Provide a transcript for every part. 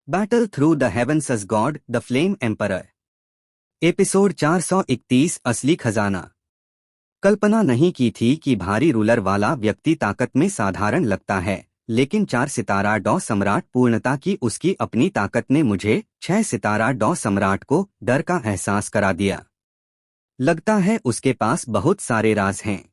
Battle through the heavens as god the flame emperor. Episode 431 असली खजाना। कल्पना नहीं की थी कि भारी रूलर वाला व्यक्ति ताकत में साधारण लगता है, लेकिन 4 सितारा डॉ सम्राट पूर्णता की उसकी अपनी ताकत ने मुझे 6 सितारा डॉ सम्राट को डर का एहसास करा दिया। लगता है उसके पास बहुत सारे राज हैं।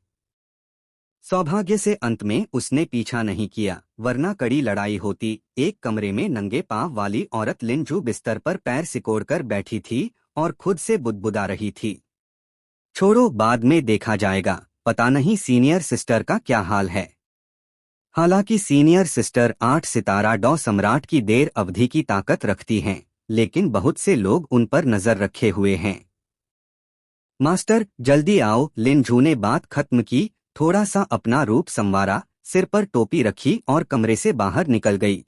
सौभाग्य से अंत में उसने पीछा नहीं किया, वरना कड़ी लड़ाई होती। एक कमरे में नंगे पांव वाली औरत लिंजू बिस्तर पर पैर सिकोड़कर बैठी थी और खुद से बुदबुदा रही थी। छोड़ो, बाद में देखा जाएगा। पता नहीं सीनियर सिस्टर का क्या हाल है। हालांकि सीनियर सिस्टर 8 सितारा डॉ सम्राट की देर अवधि की ताकत रखती हैं, लेकिन बहुत से लोग उन पर नजर रखे हुए हैं। मास्टर, जल्दी आओ। लिंजू ने बात खत्म की, थोड़ा सा अपना रूप संवारा, सिर पर टोपी रखी और कमरे से बाहर निकल गई।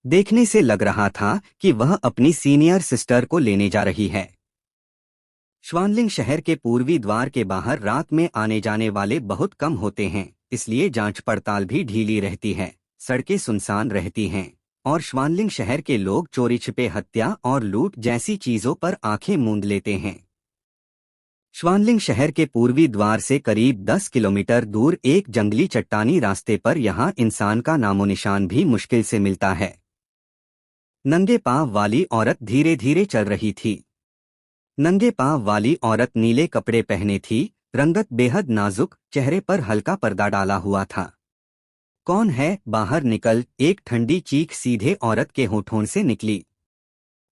देखने से लग रहा था कि वह अपनी सीनियर सिस्टर को लेने जा रही है। श्वानलिंग शहर के पूर्वी द्वार के बाहर रात में आने जाने वाले बहुत कम होते हैं, इसलिए जांच पड़ताल भी ढीली रहती है। सड़कें सुनसान रहती हैं और श्वानलिंग शहर के लोग चोरी छिपे हत्या और लूट जैसी चीजों पर आंखें मूंद लेते हैं। श्वानलिंग शहर के पूर्वी द्वार से करीब 10 किलोमीटर दूर एक जंगली चट्टानी रास्ते पर यहाँ इंसान का नामोनिशान भी मुश्किल से मिलता है। नंगे पांव वाली औरत धीरे धीरे चल रही थी। नंगे पांव वाली औरत नीले कपड़े पहने थी, रंगत बेहद नाजुक, चेहरे पर हल्का पर्दा डाला हुआ था। कौन है, बाहर निकल। एक ठंडी चीख सीधे औरत के होठों से निकली।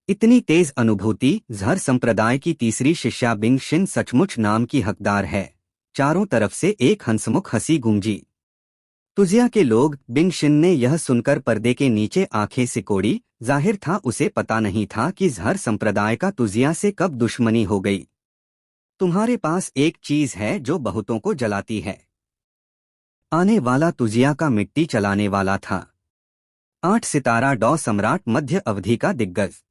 इतनी तेज अनुभूति। झर संप्रदाय की तीसरी शिष्या बिंग शिन सचमुच नाम की हकदार है। चारों तरफ से एक हंसमुख हंसी गूंजी। तुजिया के लोग। बिंग शिन ने यह सुनकर पर्दे के नीचे आंखें सिकोड़ी। जाहिर था उसे पता नहीं था कि झर संप्रदाय का तुजिया से कब दुश्मनी हो गई। तुम्हारे पास एक चीज है जो बहुतों को जलाती है। आने वाला तुजिया का मिट्टी चलाने वाला था। 8 सितारा डॉ सम्राट मध्य अवधि का दिग्गज।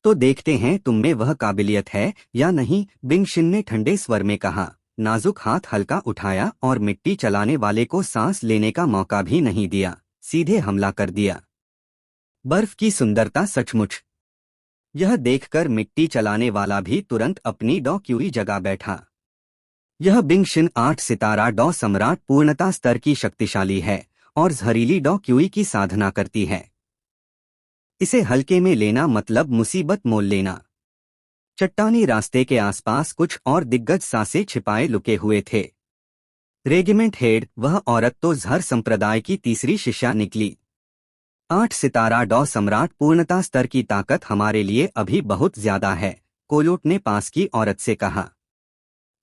तो देखते हैं तुम में वह काबिलियत है या नहीं, बिंग शिन ने ठंडे स्वर में कहा। नाजुक हाथ हल्का उठाया और मिट्टी चलाने वाले को सांस लेने का मौका भी नहीं दिया, सीधे हमला कर दिया। बर्फ की सुंदरता सचमुच। यह देखकर मिट्टी चलाने वाला भी तुरंत अपनी डॉ क्यूई जगह बैठा। यह बिंग शिन 8 सितारा डॉ सम्राट पूर्णता स्तर की शक्तिशाली है और जहरीली डॉ क्यूई की साधना करती है। इसे हल्के में लेना मतलब मुसीबत मोल लेना। चट्टानी रास्ते के आसपास कुछ और दिग्गज सांसें छिपाए लुके हुए थे। रेजिमेंट हेड, वह औरत तो झर संप्रदाय की तीसरी शिष्या निकली। 8 सितारा डॉ सम्राट पूर्णता स्तर की ताकत हमारे लिए अभी बहुत ज्यादा है, कोयोट ने पास की औरत से कहा।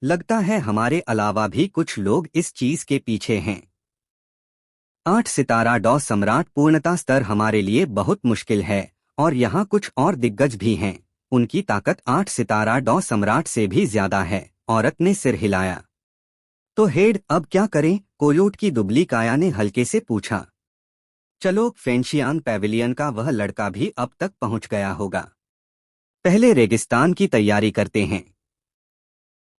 लगता है हमारे अलावा भी कुछ लोग इस चीज के पीछे हैं। 8 सितारा डॉ सम्राट पूर्णता स्तर हमारे लिए बहुत मुश्किल है और यहाँ कुछ और दिग्गज भी हैं। उनकी ताकत 8 सितारा डॉ सम्राट से भी ज्यादा है, औरत ने सिर हिलाया। तो हेड, अब क्या करें, कोयोट की दुबली काया ने हल्के से पूछा। चलो, फेंशियान पैविलियन का वह लड़का भी अब तक पहुंच गया होगा। पहले रेगिस्तान की तैयारी करते हैं।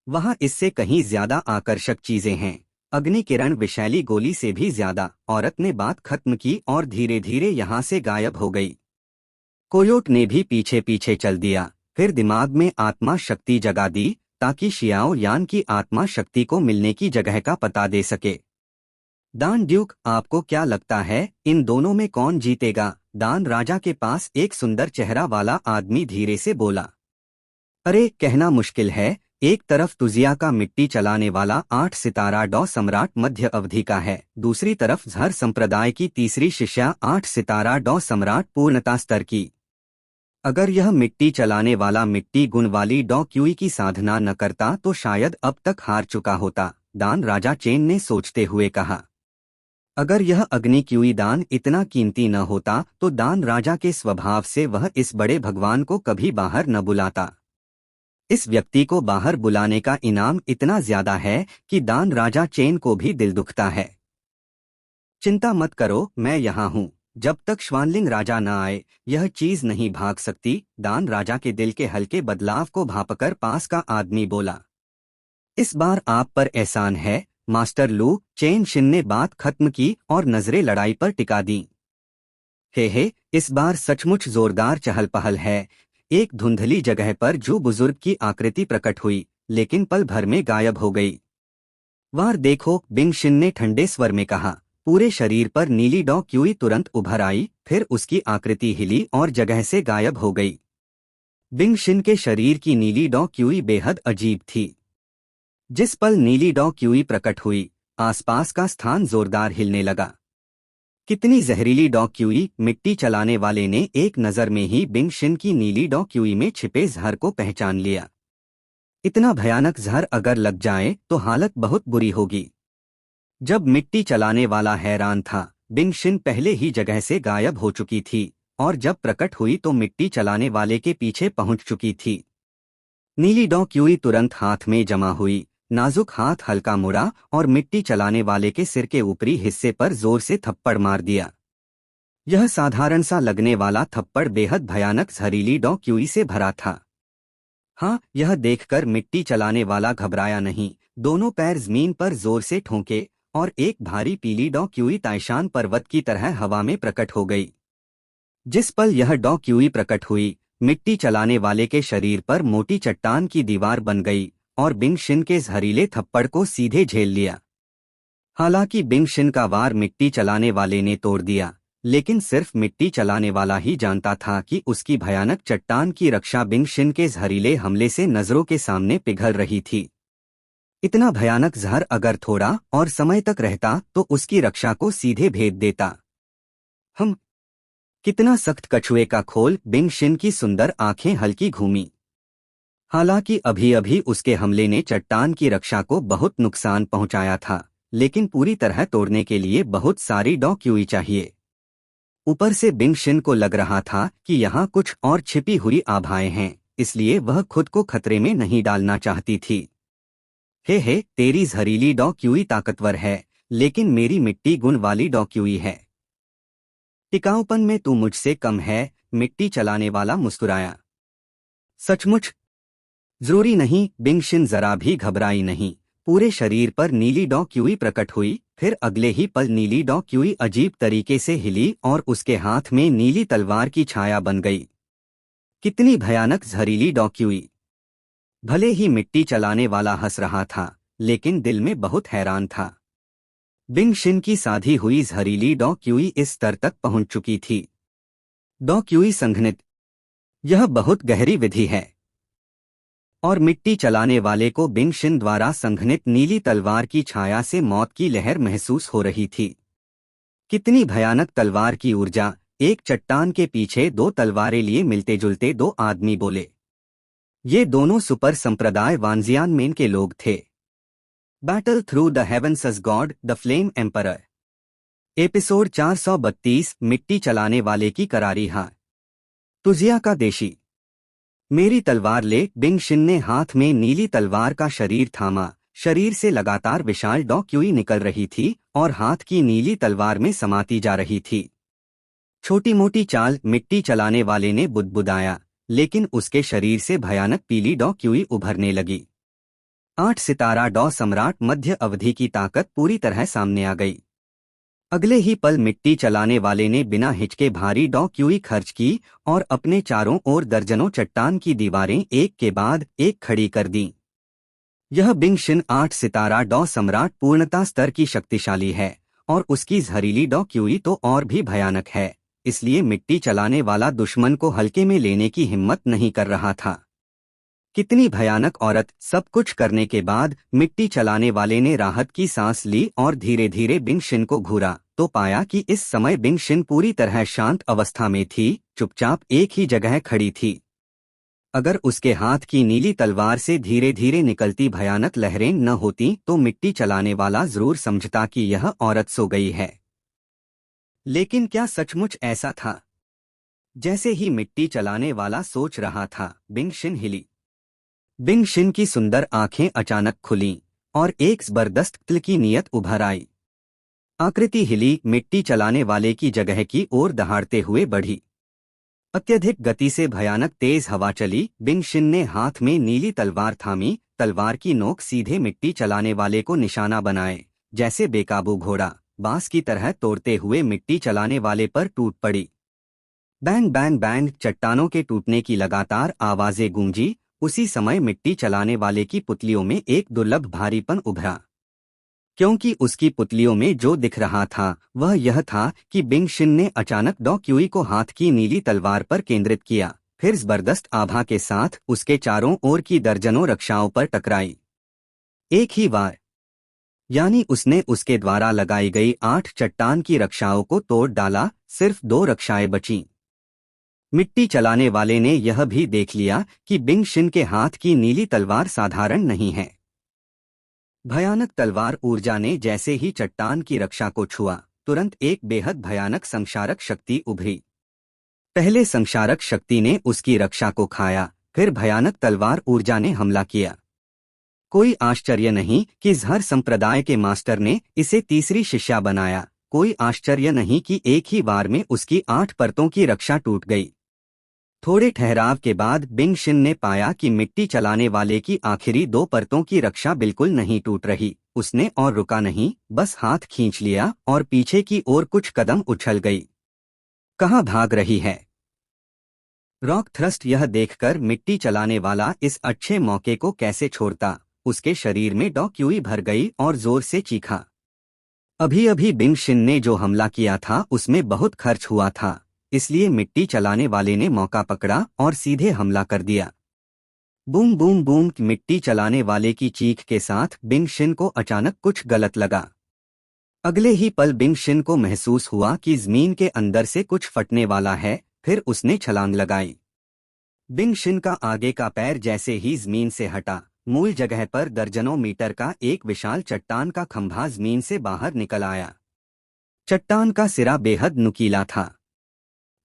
वहां इससे कहीं ज्यादा आकर्षक चीजें हैं। अग्नि किरण विषैली गोली से भी ज्यादा। औरत ने बात खत्म की और धीरे धीरे यहाँ से गायब हो गई। कोयोट ने भी पीछे पीछे चल दिया, फिर दिमाग में आत्मा शक्ति जगा दी ताकि शियाओ यान की आत्मा शक्ति को मिलने की जगह का पता दे सके। दान ड्यूक, आपको क्या लगता है इन दोनों में कौन जीतेगा? दान राजा के पास एक सुंदर चेहरा वाला आदमी धीरे से बोला। अरे, कहना मुश्किल है। एक तरफ तुजिया का मिट्टी चलाने वाला 8 सितारा डॉ सम्राट मध्य अवधि का है, दूसरी तरफ झर संप्रदाय की तीसरी शिष्या 8 सितारा डॉ सम्राट पूर्णता स्तर की। अगर यह मिट्टी चलाने वाला मिट्टी गुण वाली डॉ क्यूई की साधना न करता तो शायद अब तक हार चुका होता, दान राजा चेन ने सोचते हुए कहा। अगर यह अग्नि क्यूई दान इतना कीमती न होता तो दान राजा के स्वभाव से वह इस बड़े भगवान को कभी बाहर न बुलाता। इस व्यक्ति को बाहर बुलाने का इनाम इतना ज्यादा है कि दान राजा चेन को भी दिल दुखता है। चिंता मत करो, मैं यहाँ हूँ। जब तक श्वानलिंग राजा न आए यह चीज नहीं भाग सकती। दान राजा के दिल के हल्के बदलाव को भांपकर पास का आदमी बोला। इस बार आप पर एहसान है मास्टर लू। चेन शिन ने बात खत्म की और नजरें लड़ाई पर टिका दी। हे, इस बार सचमुच जोरदार चहल पहल है। एक धुंधली जगह पर जो बुजुर्ग की आकृति प्रकट हुई, लेकिन पल भर में गायब हो गई। वार देखो, बिंग शिन ने ठंडे स्वर में कहा। पूरे शरीर पर नीली डॉ क्यूई तुरंत उभर आई, फिर उसकी आकृति हिली और जगह से गायब हो गई। बिंग शिन के शरीर की नीली डॉ क्यूई बेहद अजीब थी। जिस पल नीली डॉ क्यूई प्रकट हुई, आसपास का स्थान जोरदार हिलने लगा। कितनी जहरीली डॉ क्यूई! मिट्टी चलाने वाले ने एक नजर में ही बिंग शिन की नीली डॉ क्यूई में छिपे जहर को पहचान लिया। इतना भयानक जहर अगर लग जाए तो हालत बहुत बुरी होगी। जब मिट्टी चलाने वाला हैरान था, बिंग शिन पहले ही जगह से गायब हो चुकी थी, और जब प्रकट हुई तो मिट्टी चलाने वाले के पीछे पहुंच चुकी थी। नीली डॉ क्यूई तुरंत हाथ में जमा हुई, नाजुक हाथ हल्का मुड़ा और मिट्टी चलाने वाले के सिर के ऊपरी हिस्से पर जोर से थप्पड़ मार दिया। यह साधारण सा लगने वाला थप्पड़ बेहद भयानक जहरीली डॉ क्यूई से भरा था। हाँ, यह देखकर मिट्टी चलाने वाला घबराया नहीं। दोनों पैर जमीन पर जोर से ठोंके और एक भारी पीली डॉ क्यूई ताइशान पर्वत की तरह हवा में प्रकट हो गई। जिस पल यह डॉ क्यूई प्रकट हुई, मिट्टी चलाने वाले के शरीर पर मोटी चट्टान की दीवार बन गई और बिंग शिन के जहरीले थप्पड़ को सीधे झेल लिया। हालांकि बिंग शिन का वार मिट्टी चलाने वाले ने तोड़ दिया, लेकिन सिर्फ मिट्टी चलाने वाला ही जानता था कि उसकी भयानक चट्टान की रक्षा बिंग शिन के जहरीले हमले से नजरों के सामने पिघल रही थी। इतना भयानक जहर अगर थोड़ा और समय तक रहता तो उसकी रक्षा को सीधे भेद देता। हम कितना सख्त! कछुए का खोल! बिंग शिन की सुंदर आंखें हल्की घूमी। हालांकि अभी अभी उसके हमले ने चट्टान की रक्षा को बहुत नुकसान पहुंचाया था, लेकिन पूरी तरह तोड़ने के लिए बहुत सारी डॉ क्यूई चाहिए। ऊपर से बिंग शिन को लग रहा था कि यहाँ कुछ और छिपी हुई आभाएं हैं, इसलिए वह खुद को खतरे में नहीं डालना चाहती थी। हे, तेरी जहरीली डॉ क्यूई ताकतवर है, लेकिन मेरी मिट्टी गुण वाली डॉ क्यूई है। टिकाऊपन में तू मुझसे कम है, मिट्टी चलाने वाला मुस्कुराया। सचमुच? जरूरी नहीं। बिंग शिन जरा भी घबराई नहीं। पूरे शरीर पर नीली डॉ क्यूई प्रकट हुई, फिर अगले ही पल नीली डॉ क्यूई अजीब तरीके से हिली और उसके हाथ में नीली तलवार की छाया बन गई। कितनी भयानक जहरीली डॉ क्यूई! भले ही मिट्टी चलाने वाला हंस रहा था, लेकिन दिल में बहुत हैरान था। बिंग शिन की साधी हुई जहरीली डॉ क्यूई इस स्तर तक पहुंच चुकी थी। डॉ क्यूई संघनित। यह बहुत गहरी विधि है। और मिट्टी चलाने वाले को बिंग शिन द्वारा संघनित नीली तलवार की छाया से मौत की लहर महसूस हो रही थी। कितनी भयानक तलवार की ऊर्जा! एक चट्टान के पीछे दो तलवारें लिए मिलते जुलते दो आदमी बोले। ये दोनों सुपर संप्रदाय वानजियान मेन के लोग थे। Battle through the heavens as god the flame emperor. Episode 432। मिट्टी चलाने वाले की करारी हार। तुजिया का देशी। मेरी तलवार ले! बिंग शिन ने हाथ में नीली तलवार का शरीर थामा। शरीर से लगातार विशाल डॉ क्यूई निकल रही थी और हाथ की नीली तलवार में समाती जा रही थी। छोटी मोटी चाल! मिट्टी चलाने वाले ने बुदबुदाया, लेकिन उसके शरीर से भयानक पीली डॉ क्यूई उभरने लगी। 8 सितारा डॉ सम्राट मध्य अवधि की ताकत पूरी तरह सामने आ गई। अगले ही पल मिट्टी चलाने वाले ने बिना हिचके भारी डॉ क्यूई खर्च की और अपने चारों ओर दर्जनों चट्टान की दीवारें एक के बाद एक खड़ी कर दीं। यह बिंग शिन 8 सितारा डॉ सम्राट पूर्णता स्तर की शक्तिशाली है, और उसकी जहरीली डॉ क्यूई तो और भी भयानक है, इसलिए मिट्टी चलाने वाला दुश्मन को हल्के में लेने की हिम्मत नहीं कर रहा था। कितनी भयानक औरत! सब कुछ करने के बाद मिट्टी चलाने वाले ने राहत की सांस ली और धीरे धीरे बिंग शिन को घूरा तो पाया कि इस समय बिंग शिन पूरी तरह शांत अवस्था में थी, चुपचाप एक ही जगह खड़ी थी। अगर उसके हाथ की नीली तलवार से धीरे धीरे निकलती भयानक लहरें न होती तो मिट्टी चलाने वाला जरूर समझता कि यह औरत सो गई है। लेकिन क्या सचमुच ऐसा था? जैसे ही मिट्टी चलाने वाला सोच रहा था, बिंग शिन हिली। बिंग शिन की सुंदर आंखें अचानक खुलीं और एक जबरदस्त तिल की नीयत उभर आई। आकृति हिली, मिट्टी चलाने वाले की जगह की ओर दहाड़ते हुए बढ़ी। अत्यधिक गति से भयानक तेज हवा चली। बिंग शिन ने हाथ में नीली तलवार थामी। तलवार की नोक सीधे मिट्टी चलाने वाले को निशाना बनाए, जैसे बेकाबू घोड़ा बांस की तरह तोड़ते हुए मिट्टी चलाने वाले पर टूट पड़ी। बैंग बैंग बैंग चट्टानों के टूटने की लगातार आवाजें गूंजी। उसी समय मिट्टी चलाने वाले की पुतलियों में एक दुर्लभ भारीपन उभरा, क्योंकि उसकी पुतलियों में जो दिख रहा था वह यह था कि बिंग शिन ने अचानक डॉ क्यूई को हाथ की नीली तलवार पर केंद्रित किया, फिर जबरदस्त आभा के साथ उसके चारों ओर की दर्जनों रक्षाओं पर टकराई। एक ही बार, यानी उसने उसके द्वारा लगाई गई 8 चट्टान की रक्षाओं को तोड़ डाला। सिर्फ 2 रक्षाएं बचीं। मिट्टी चलाने वाले ने यह भी देख लिया कि बिंग शिन के हाथ की नीली तलवार साधारण नहीं है। भयानक तलवार ऊर्जा ने जैसे ही चट्टान की रक्षा को छुआ, तुरंत एक बेहद भयानक संक्षारक शक्ति उभरी। पहले संक्षारक शक्ति ने उसकी रक्षा को खाया, फिर भयानक तलवार ऊर्जा ने हमला किया। कोई आश्चर्य नहीं कि झर संप्रदाय के मास्टर ने इसे तीसरी शिष्या बनाया। कोई आश्चर्य नहीं कि एक ही बार में उसकी 8 परतों की रक्षा टूट गई। थोड़े ठहराव के बाद बिंग शिन ने पाया कि मिट्टी चलाने वाले की आखिरी 2 परतों की रक्षा बिल्कुल नहीं टूट रही। उसने और रुका नहीं, बस हाथ खींच लिया और पीछे की ओर कुछ कदम उछल गई। कहाँ भाग रही है? रॉक थ्रस्ट यह देखकर मिट्टी चलाने वाला इस अच्छे मौके को कैसे छोड़ता। उसके शरीर में डॉ क्यूई भर गई और जोर से चीखा। अभी अभी बिंग शिन ने जो हमला किया था उसमें बहुत खर्च हुआ था, इसलिए मिट्टी चलाने वाले ने मौका पकड़ा और सीधे हमला कर दिया। Boom boom boom. मिट्टी चलाने वाले की चीख के साथ बिंग शिन को अचानक कुछ गलत लगा। अगले ही पल बिंग शिन को महसूस हुआ कि जमीन के अंदर से कुछ फटने वाला है। फिर उसने छलांग लगाई। बिंग शिन का आगे का पैर जैसे ही जमीन से हटा, मूल जगह पर दर्जनों मीटर का एक विशाल चट्टान का खंभा जमीन से बाहर निकल आया। चट्टान का सिरा बेहद नुकीला था।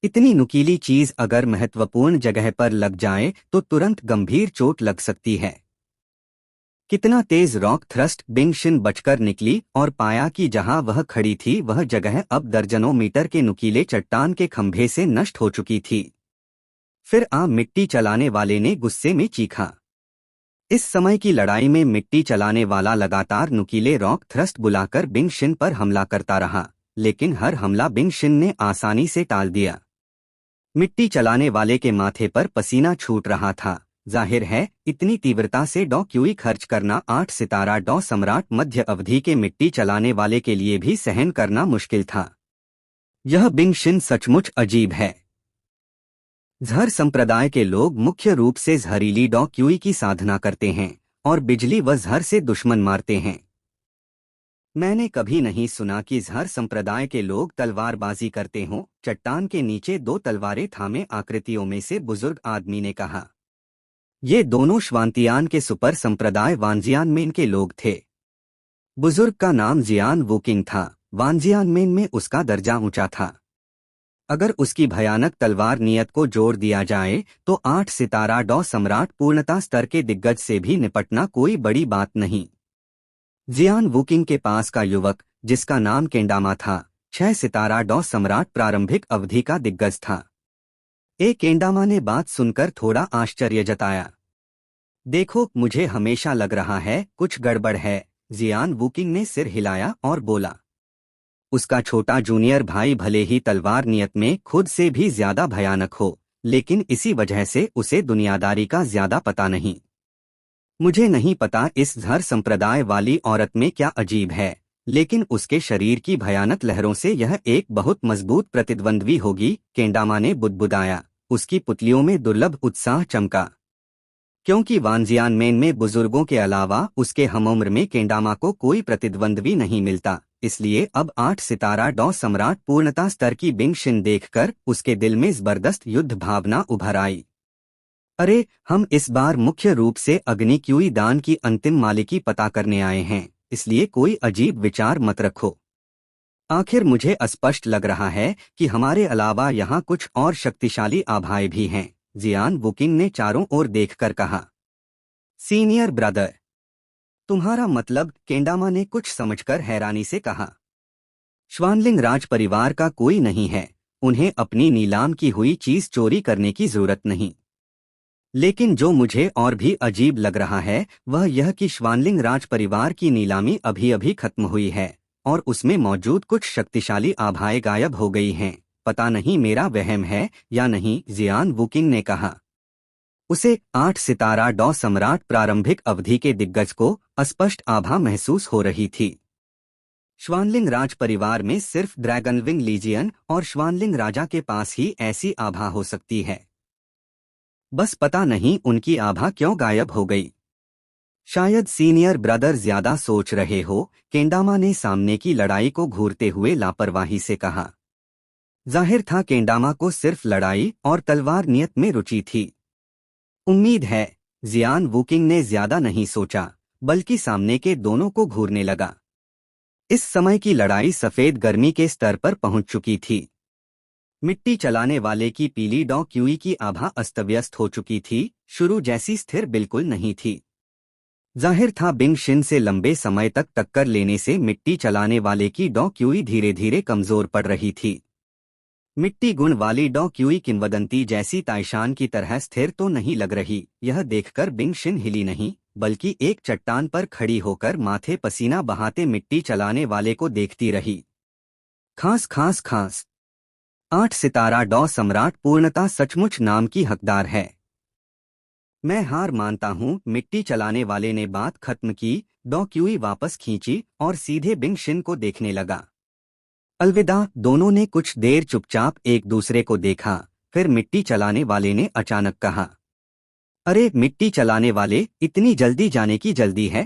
इतनी नुकीली चीज अगर महत्वपूर्ण जगह पर लग जाए तो तुरंत गंभीर चोट लग सकती है। कितना तेज रॉक थ्रस्ट! बिंग शिन बचकर निकली और पाया कि जहां वह खड़ी थी वह जगह अब दर्जनों मीटर के नुकीले चट्टान के खंभे से नष्ट हो चुकी थी। फिर मिट्टी चलाने वाले ने गुस्से में चीखा। इस समय की लड़ाई में मिट्टी चलाने वाला लगातार नुकीले रॉक थ्रस्ट बुलाकर बिंग शिन पर हमला करता रहा, लेकिन हर हमला बिंग शिन ने आसानी से टाल दिया। मिट्टी चलाने वाले के माथे पर पसीना छूट रहा था। जाहिर है इतनी तीव्रता से डॉ क्यूई खर्च करना 8 सितारा डॉ सम्राट मध्य अवधि के मिट्टी चलाने वाले के लिए भी सहन करना मुश्किल था। यह बिंग शिन सचमुच अजीब है। झर संप्रदाय के लोग मुख्य रूप से जहरीली डॉ क्यूई की साधना करते हैं और बिजली व जहर से दुश्मन मारते हैं। मैंने कभी नहीं सुना कि झर संप्रदाय के लोग तलवारबाजी करते हों। चट्टान के नीचे 2 तलवारें थामे आकृतियों में से बुजुर्ग आदमी ने कहा। ये दोनों श्वांतियान के सुपर संप्रदाय वांजियानमेन के लोग थे। बुजुर्ग का नाम जियान वुकिंग था। वांजियानमेन में उसका दर्जा ऊंचा था। अगर उसकी भयानक तलवार नियत को जोड़ दिया जाए तो 8 सितारा डॉ सम्राट पूर्णता स्तर के दिग्गज से भी निपटना कोई बड़ी बात नहीं। जियान वुकिंग के पास का युवक, जिसका नाम केंडामा था, 6 सितारा डॉ सम्राट प्रारंभिक अवधि का दिग्गज था। केंडामा ने बात सुनकर थोड़ा आश्चर्य जताया। देखो, मुझे हमेशा लग रहा है कुछ गड़बड़ है। जियान वुकिंग ने सिर हिलाया और बोला। उसका छोटा जूनियर भाई भले ही तलवार नियत में खुद से भी ज्यादा भयानक हो, लेकिन इसी वजह से उसे दुनियादारी का ज्यादा पता नहीं। मुझे नहीं पता इस झर संप्रदाय वाली औरत में क्या अजीब है, लेकिन उसके शरीर की भयानक लहरों से यह एक बहुत मजबूत प्रतिद्वंद्वी होगी। केंडामा ने बुदबुदाया। उसकी पुतलियों में दुर्लभ उत्साह चमका, क्योंकि वांजियानमेन में बुजुर्गों के अलावा उसके हमउम्र में केंडामा को कोई प्रतिद्वंद्वी नहीं मिलता। इसलिए अब 8 सितारा डॉ सम्राट पूर्णता स्तर की बिंग शिन देखकर उसके दिल में जबरदस्त युद्ध भावना उभर आई। अरे, हम इस बार मुख्य रूप से अग्नि क्यूई दान की अंतिम मालिकी पता करने आए हैं, इसलिए कोई अजीब विचार मत रखो। आखिर मुझे अस्पष्ट लग रहा है कि हमारे अलावा यहाँ कुछ और शक्तिशाली आभाएं भी हैं। जियान वुकिंग ने चारों ओर देखकर कहा। सीनियर ब्रदर, तुम्हारा मतलब? केंडामा ने कुछ समझकर हैरानी से कहा। श्वानलिंग राज परिवार का कोई नहीं है, उन्हें अपनी नीलाम की हुई चीज चोरी करने की जरूरत नहीं। लेकिन जो मुझे और भी अजीब लग रहा है वह यह कि श्वानलिंग राज परिवार की नीलामी अभी अभी खत्म हुई है और उसमें मौजूद कुछ शक्तिशाली आभाएं गायब हो गई हैं। पता नहीं मेरा वहम है या नहीं, जियान वुकिंग ने कहा। उसे 8 सितारा डॉ सम्राट प्रारंभिक अवधि के दिग्गज को अस्पष्ट आभा महसूस हो रही थी। श्वानलिंग राज परिवार में सिर्फ ड्रैगनविंग लीजियन और श्वानलिंग राजा के पास ही ऐसी आभा हो सकती है। बस पता नहीं उनकी आभा क्यों गायब हो गई। शायद सीनियर ब्रदर ज्यादा सोच रहे हो, केंडामा ने सामने की लड़ाई को घूरते हुए लापरवाही से कहा। जाहिर था केंडामा को सिर्फ लड़ाई और तलवार नियत में रुचि थी। उम्मीद है, जियान वुकिंग ने ज्यादा नहीं सोचा, बल्कि सामने के दोनों को घूरने लगा। इस समय की लड़ाई सफेद गर्मी के स्तर पर पहुंच चुकी थी। मिट्टी चलाने वाले की पीली डॉ क्यूई की आभा अस्तव्यस्त हो चुकी थी, शुरू जैसी स्थिर बिल्कुल नहीं थी। जाहिर था बिंग शिन से लंबे समय तक टक्कर लेने से मिट्टी चलाने वाले की डॉ क्यूई धीरे धीरे कमजोर पड़ रही थी। मिट्टी गुण वाली डॉ क्यूई किंवदंती जैसी ताइशान की तरह स्थिर तो नहीं लग रही। यह देखकर बिंग शिन हिली नहीं, बल्कि एक चट्टान पर खड़ी होकर माथे पसीना बहाते मिट्टी चलाने वाले को देखती रही। खांस खांस खांस। 8 सितारा डॉ सम्राट पूर्णता सचमुच नाम की हकदार है। मैं हार मानता हूँ, मिट्टी चलाने वाले ने बात खत्म की। डॉ क्यूई वापस खींची और सीधे बिंग शिन को देखने लगा। अलविदा। दोनों ने कुछ देर चुपचाप एक दूसरे को देखा, फिर मिट्टी चलाने वाले ने अचानक कहा, अरे मिट्टी चलाने वाले, इतनी जल्दी जाने की जल्दी है?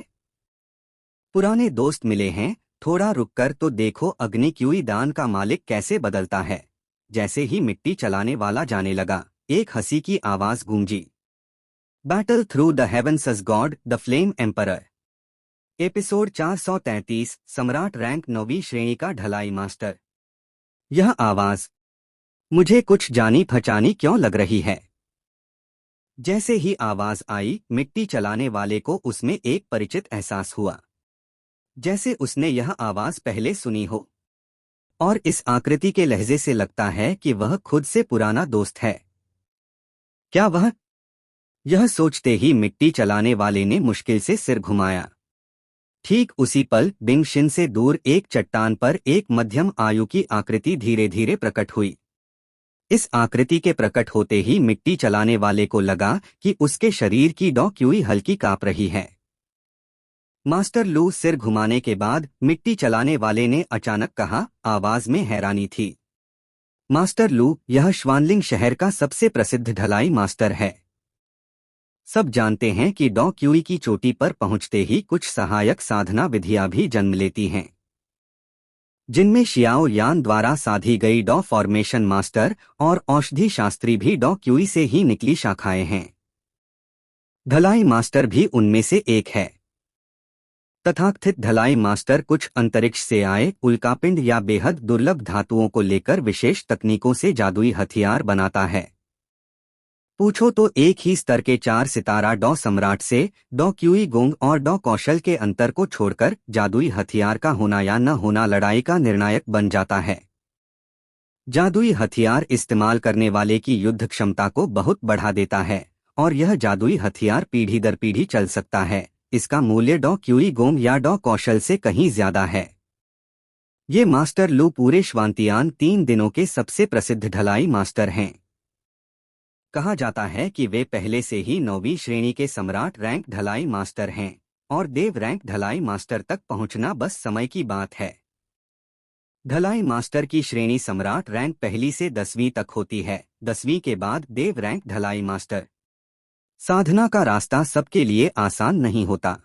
पुराने दोस्त मिले हैं, थोड़ा रुककर तो देखो अग्नि क्यूई दान का मालिक कैसे बदलता है। जैसे ही मिट्टी चलाने वाला जाने लगा, एक हंसी की आवाज गूंजी। Battle through the heavens as god the flame emperor. Episode 433। सम्राट रैंक 9वीं श्रेणी का ढलाई मास्टर। यह आवाज मुझे कुछ जानी पहचानी क्यों लग रही है। जैसे ही आवाज आई, मिट्टी चलाने वाले को उसमें एक परिचित एहसास हुआ, जैसे उसने यह आवाज पहले सुनी हो। और इस आकृति के लहजे से लगता है कि वह खुद से पुराना दोस्त है। क्या वह? यह सोचते ही मिट्टी चलाने वाले ने मुश्किल से सिर घुमाया। ठीक उसी पल बिंग शिन से दूर एक चट्टान पर एक मध्यम आयु की आकृति धीरे धीरे प्रकट हुई। इस आकृति के प्रकट होते ही मिट्टी चलाने वाले को लगा कि उसके शरीर की डॉ क्यूई हल्की कांप रही है। मास्टर लू। सिर घुमाने के बाद मिट्टी चलाने वाले ने अचानक कहा, आवाज में हैरानी थी। मास्टर लू, यह श्वानलिंग शहर का सबसे प्रसिद्ध ढलाई मास्टर है। सब जानते हैं कि डॉ क्यूई की चोटी पर पहुंचते ही कुछ सहायक साधना विधियां भी जन्म लेती हैं, जिनमें शियाओ यान द्वारा साधी गई डॉ फॉर्मेशन मास्टर और औषधि शास्त्री भी डॉ क्यूई से ही निकली शाखाएं हैं। ढलाई मास्टर भी उनमें से एक है। तथाकथित ढलाई मास्टर कुछ अंतरिक्ष से आए उल्कापिंड या बेहद दुर्लभ धातुओं को लेकर विशेष तकनीकों से जादुई हथियार बनाता है। पूछो तो एक ही स्तर के 4 सितारा डॉ सम्राट से डॉ क्यूई गोंग और डॉ कौशल के अंतर को छोड़कर जादुई हथियार का होना या न होना लड़ाई का निर्णायक बन जाता है। जादुई हथियार इस्तेमाल करने वाले की युद्ध क्षमता को बहुत बढ़ा देता है, और यह जादुई हथियार पीढ़ी दर पीढ़ी चल सकता है। इसका मूल्य डॉ क्यूई गोंग या डॉ कौशल से कहीं ज्यादा है। ये मास्टर लू पूरे श्वांतियान 3 दिनों के सबसे प्रसिद्ध ढलाई मास्टर हैं। कहा जाता है कि वे पहले से ही 9वीं श्रेणी के सम्राट रैंक ढलाई मास्टर हैं, और देव रैंक ढलाई मास्टर तक पहुंचना बस समय की बात है। ढलाई मास्टर की श्रेणी सम्राट रैंक पहली से 10वीं तक होती है, 10वीं के बाद देव रैंक ढलाई मास्टर। साधना का रास्ता सबके लिए आसान नहीं होता।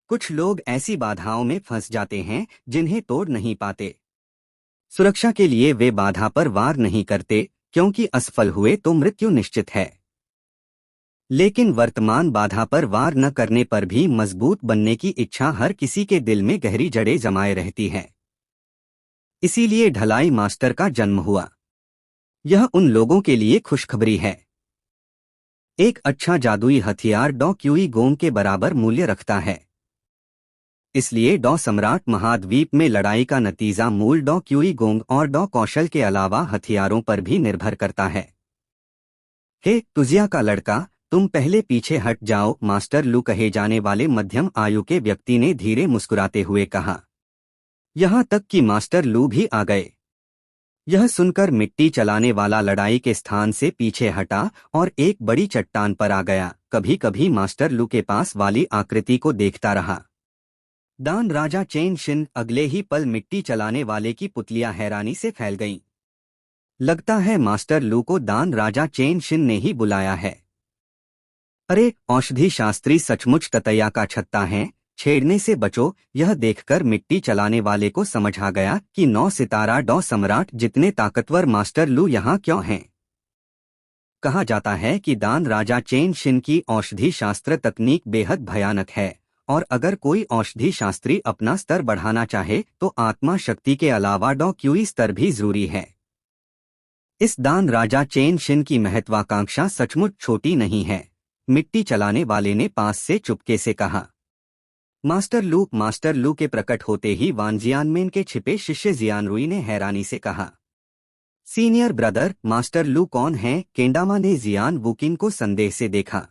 कुछ लोग ऐसी बाधाओं में फंस जाते हैं जिन्हें तोड़ नहीं पाते। सुरक्षा के लिए वे बाधा पर वार नहीं करते, क्योंकि असफल हुए तो मृत्यु निश्चित है। लेकिन वर्तमान बाधा पर वार न करने पर भी मजबूत बनने की इच्छा हर किसी के दिल में गहरी जड़ें जमाए रहती है। इसीलिए ढलाई मास्टर का जन्म हुआ। यह उन लोगों के लिए खुशखबरी है। एक अच्छा जादुई हथियार डॉ क्यूई गोंग के बराबर मूल्य रखता है। इसलिए डॉ सम्राट महाद्वीप में लड़ाई का नतीजा मूल डॉ क्यूई गोंग और डॉ कौशल के अलावा हथियारों पर भी निर्भर करता है। हे तुजिया का लड़का, तुम पहले पीछे हट जाओ, मास्टर लू कहे जाने वाले मध्यम आयु के व्यक्ति ने धीरे मुस्कुराते हुए कहा। यहाँ तक कि मास्टर लू भी आ गए। यह सुनकर मिट्टी चलाने वाला लड़ाई के स्थान से पीछे हटा और एक बड़ी चट्टान पर आ गया। कभी कभी मास्टर लू के पास वाली आकृति को देखता रहा। दान राजा चेन शिन अगले ही पल मिट्टी चलाने वाले की पुतलियां हैरानी से फैल गईं। लगता है मास्टर लू को दान राजा चेन शिन ने ही बुलाया है। अरे औषधि शास्त्री सचमुच ततैया का छत्ता है, छेड़ने से बचो। यह देखकर मिट्टी चलाने वाले को समझ आ गया कि 9 सितारा डॉ सम्राट जितने ताकतवर मास्टर लू यहाँ क्यों हैं। कहा जाता है कि दान राजा चेन शिन की औषधि शास्त्र तकनीक बेहद भयानक है, और अगर कोई औषधि शास्त्री अपना स्तर बढ़ाना चाहे तो आत्मा शक्ति के अलावा डॉ क्यूई स्तर भी जरूरी है। इस दान राजा चेन शिन की महत्वाकांक्षा सचमुच छोटी नहीं है, मिट्टी चलाने वाले ने पास से चुपके से कहा। मास्टर लू के प्रकट होते ही वान जियानमेन के छिपे शिष्य जियानरुई ने हैरानी से कहा, सीनियर ब्रदर, मास्टर लू कौन है? केंडामा ने जियान वुकिन को संदेह से देखा।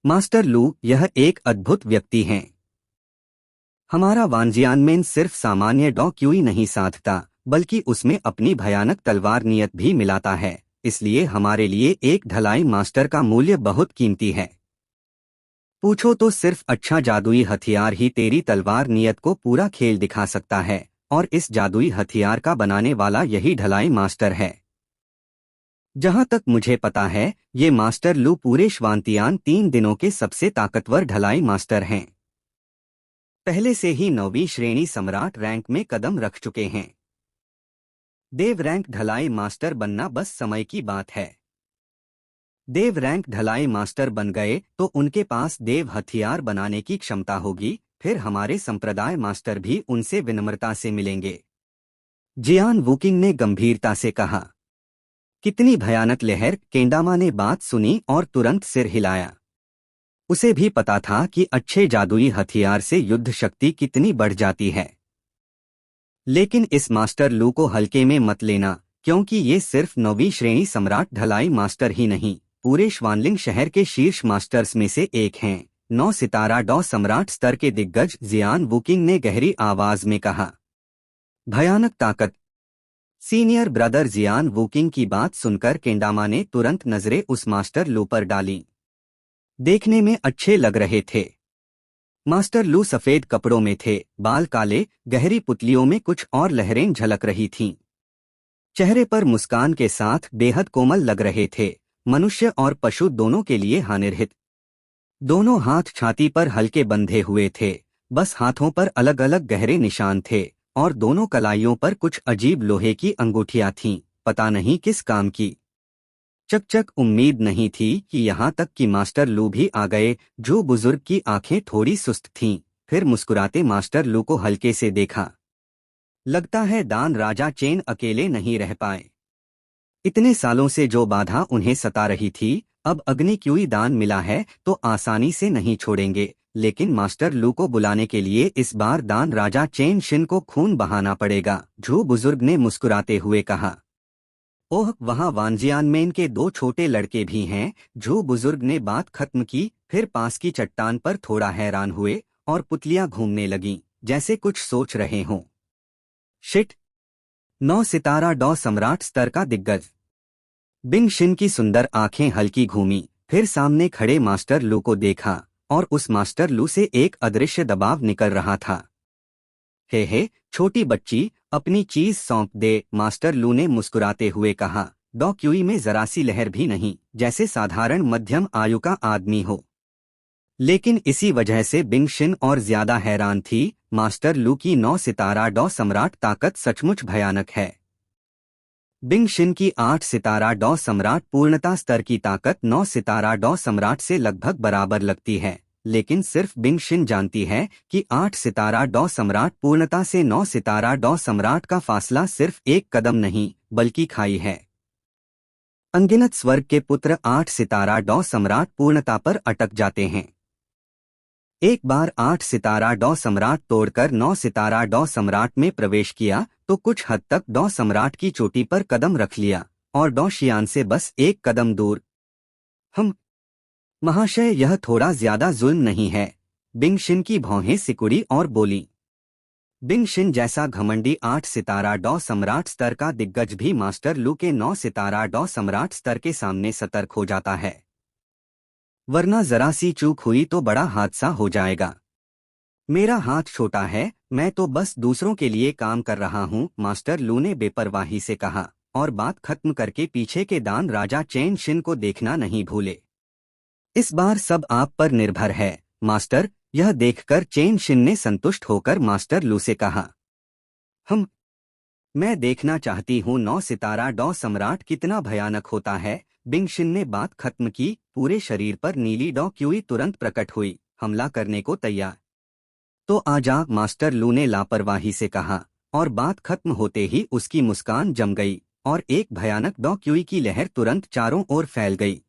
मास्टर लू, यह एक अद्भुत व्यक्ति हैं। हमारा वान जियानमेन सिर्फ सामान्य डॉ क्यूई नहीं साधता, बल्कि उसमें अपनी भयानक तलवार नियत भी मिलाता है। इसलिए हमारे लिए एक ढलाई मास्टर का मूल्य बहुत कीमती है। पूछो तो सिर्फ अच्छा जादुई हथियार ही तेरी तलवार नियत को पूरा खेल दिखा सकता है, और इस जादुई हथियार का बनाने वाला यही ढलाई मास्टर है। जहां तक मुझे पता है, ये मास्टर लू पूरे श्वांतियान 3 दिनों के सबसे ताकतवर ढलाई मास्टर हैं। पहले से ही 9वीं श्रेणी सम्राट रैंक में कदम रख चुके हैं। देव रैंक ढलाई मास्टर बनना बस समय की बात है। देव रैंक ढलाई मास्टर बन गए तो उनके पास देव हथियार बनाने की क्षमता होगी, फिर हमारे संप्रदाय मास्टर भी उनसे विनम्रता से मिलेंगे। जियान वुकिंग ने गंभीरता से कहा। कितनी भयानक लहर! केंडामा ने बात सुनी और तुरंत सिर हिलाया। उसे भी पता था कि अच्छे जादुई हथियार से युद्ध शक्ति कितनी बढ़ जाती है। लेकिन इस मास्टर लू को हल्के में मत लेना, क्योंकि ये सिर्फ 9वीं श्रेणी सम्राट ढलाई मास्टर ही नहीं, पूरे श्वानलिंग शहर के शीर्ष मास्टर्स में से एक हैं। 9 सितारा डॉ सम्राट स्तर के दिग्गज जियान वुकिंग ने गहरी आवाज में कहा। भयानक ताकत! सीनियर ब्रदर जियान वुकिंग की बात सुनकर केंडामा ने तुरंत नजरें उस मास्टर लू पर डाली। देखने में अच्छे लग रहे थे। मास्टर लू सफेद कपड़ों में थे, बाल काले, गहरी पुतलियों में कुछ और लहरें झलक रही थीं। चेहरे पर मुस्कान के साथ बेहद कोमल लग रहे थे, मनुष्य और पशु दोनों के लिए हानिरहित। दोनों हाथ छाती पर हल्के बंधे हुए थे, बस हाथों पर अलग अलग गहरे निशान थे, और दोनों कलाइयों पर कुछ अजीब लोहे की अंगूठियां थीं, पता नहीं किस काम की। चक उम्मीद नहीं थी कि यहाँ तक कि मास्टर लू भी आ गए। जो बुजुर्ग की आंखें थोड़ी सुस्त थीं, फिर मुस्कुराते मास्टर लू को हल्के से देखा। लगता है दान राजा चेन अकेले नहीं रह पाए। इतने सालों से जो बाधा उन्हें सता रही थी, अब अग्नि क्यूई दान मिला है तो आसानी से नहीं छोड़ेंगे। लेकिन मास्टर लू को बुलाने के लिए इस बार दान राजा चेन शिन को खून बहाना पड़ेगा, जो बुजुर्ग ने मुस्कुराते हुए कहा। ओह, वहाँ वान जियानमेन के 2 छोटे लड़के भी हैं। जो बुजुर्ग ने बात खत्म की, फिर पास की चट्टान पर थोड़ा हैरान हुए और पुतलियां घूमने लगीं, जैसे कुछ सोच रहे हों। शिट! 9 सितारा डॉ सम्राट स्तर का दिग्गज! बिंग शिन की सुंदर आंखें हल्की घूमी, फिर सामने खड़े मास्टर लू को देखा, और उस मास्टर लू से एक अदृश्य दबाव निकल रहा था। हे, छोटी बच्ची, अपनी चीज सौंप दे, मास्टर लू ने मुस्कुराते हुए कहा। डॉ क्यूई में जरा सी लहर भी नहीं, जैसे साधारण मध्यम आयु का आदमी हो। लेकिन इसी वजह से बिंग शिन और ज्यादा हैरान थी। मास्टर लू की 9 सितारा डॉ सम्राट ताकत सचमुच भयानक है। बिंग शिन की 8 सितारा डॉ सम्राट पूर्णता स्तर की ताकत 9 सितारा डॉ सम्राट से लगभग बराबर लगती है, लेकिन सिर्फ बिंग शिन जानती है कि 8 सितारा डॉ सम्राट पूर्णता से 9 सितारा डॉ सम्राट का फासला सिर्फ एक कदम नहीं, बल्कि खाई है। अनगिनत स्वर्ग के पुत्र 8 सितारा डॉ सम्राट पूर्णता पर अटक जाते हैं। एक बार 8 सितारा डॉ सम्राट तोड़कर 9 सितारा डॉ सम्राट में प्रवेश किया तो कुछ हद तक डॉ सम्राट की चोटी पर कदम रख लिया, और डॉ शियान से बस एक कदम दूर। महाशय, यह थोड़ा ज्यादा जुल्म नहीं है? बिंग शिन की भौहें सिकुड़ी और बोली। बिंग शिन जैसा घमंडी 8 सितारा डॉ सम्राट स्तर का दिग्गज भी मास्टर लू के 9 सितारा डॉ सम्राट स्तर के सामने सतर्क हो जाता है, वरना जरा सी चूक हुई तो बड़ा हादसा हो जाएगा। मेरा हाथ छोटा है, मैं तो बस दूसरों के लिए काम कर रहा हूँ, मास्टर लू ने बेपरवाही से कहा, और बात खत्म करके पीछे के दान राजा चेन शिन को देखना नहीं भूले। इस बार सब आप पर निर्भर है, मास्टर। यह देखकर चेन शिन ने संतुष्ट होकर मास्टर लू से कहा, हम मैं देखना चाहती हूँ 9 सितारा डॉ सम्राट कितना भयानक होता है। बिंग शिन ने बात खत्म की, पूरे शरीर पर नीली डॉ क्यूई तुरंत प्रकट हुई, हमला करने को तैयार। तो आजा, मास्टर लू ने लापरवाही से कहा, और बात खत्म होते ही उसकी मुस्कान जम गई और एक भयानक डॉ क्यूई की लहर तुरंत चारों ओर फैल गई।